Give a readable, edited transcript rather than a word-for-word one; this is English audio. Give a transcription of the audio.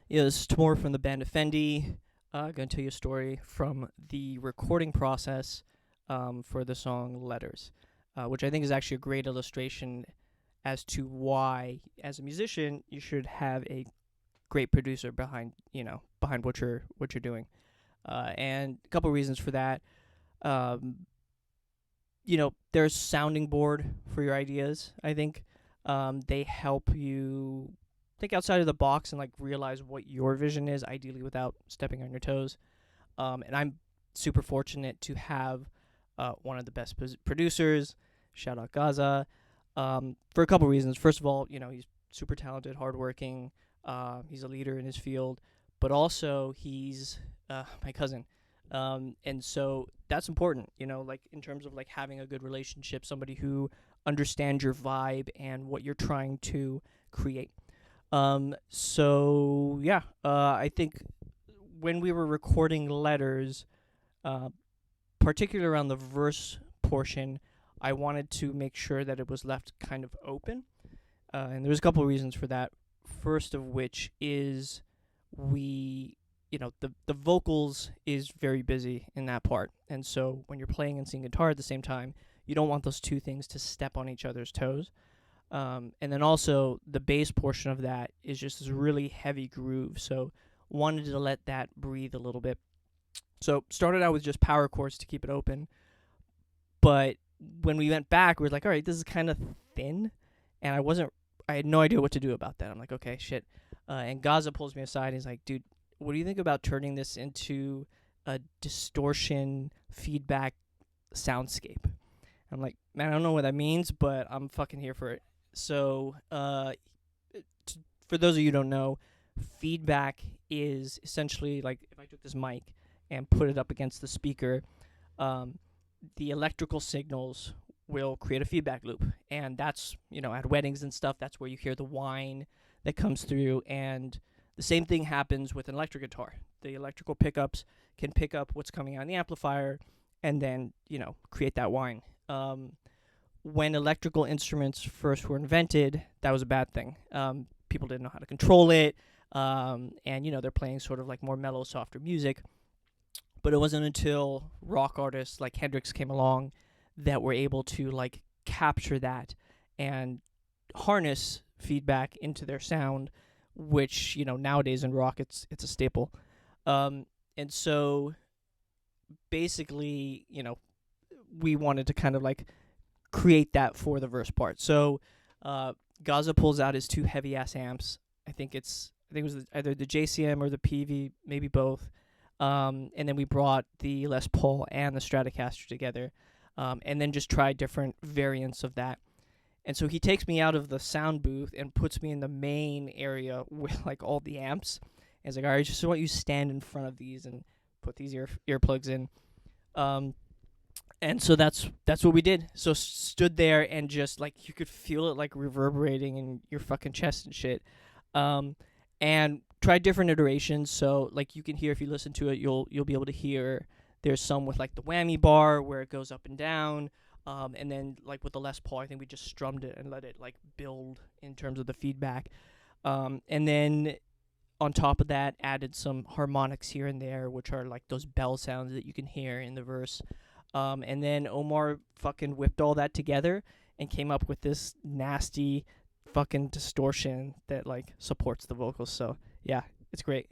Yeah, this is Tamor from the band Effendi. Going to tell you a story from the recording process for the song Letters, which I think is actually a great illustration as to why, as a musician, you should have a great producer behind what you're doing. And a couple reasons for that. Um, there's sounding board for your ideas. I think they help you think outside of the box and like realize what your vision is, ideally without stepping on your toes. And I'm super fortunate to have one of the best producers. Shout out Gaza. For a couple reasons. First of all, he's super talented, hardworking. He's a leader in his field, but also he's my cousin. And so that's important, like in terms of like having a good relationship, somebody who understands your vibe and what you're trying to create. So yeah, I think when we were recording Letters, uh, particularly around the verse portion, I wanted to make sure that it was left kind of open. And there's a couple of reasons for that. First of which is the vocals is very busy in that part. And so when you're playing and singing guitar at the same time, you don't want those two things to step on each other's toes. And then also the bass portion of that is just this really heavy groove. So wanted to let that breathe a little bit. So started out with just power chords to keep it open. But when we went back, we were like, all right, this is kind of thin. And I had no idea what to do about that. I'm like, okay, shit. And Gaza pulls me aside and he's like, dude, what do you think about turning this into a distortion feedback soundscape? I'm like, man, I don't know what that means, but I'm fucking here for it. So, for those of you who don't know, feedback is essentially like if I took this mic and put it up against the speaker, the electrical signals will create a feedback loop. And that's, at weddings and stuff, that's where you hear the whine that comes through. And the same thing happens with an electric guitar. The electrical pickups can pick up what's coming out of the amplifier and then, create that whine. When electrical instruments first were invented, that was a bad thing. People didn't know how to control it, and they're playing sort of like more mellow, softer music. But it wasn't until rock artists like Hendrix came along that were able to like capture that and harness feedback into their sound, which nowadays in rock it's a staple. And so basically, we wanted to kind of like create that for the verse part. So Gaza pulls out his two heavy ass amps. I think it was either the JCM or the PV, maybe both. And then we brought the Les Paul and the Stratocaster together, and then just tried different variants of that. And so he takes me out of the sound booth and puts me in the main area with like all the amps. And he's like, all right, just want you to stand in front of these and put these earplugs in. And so that's what we did. So stood there and just like you could feel it like reverberating in your fucking chest and shit. And tried different iterations. So like you can hear, if you listen to it, you'll be able to hear. There's some with like the whammy bar where it goes up and down. And then like with the Les Paul, I think we just strummed it and let it like build in terms of the feedback. And then on top of that, added some harmonics here and there, which are like those bell sounds that you can hear in the verse. And then Omar fucking whipped all that together and came up with this nasty fucking distortion that like supports the vocals. So yeah, it's great.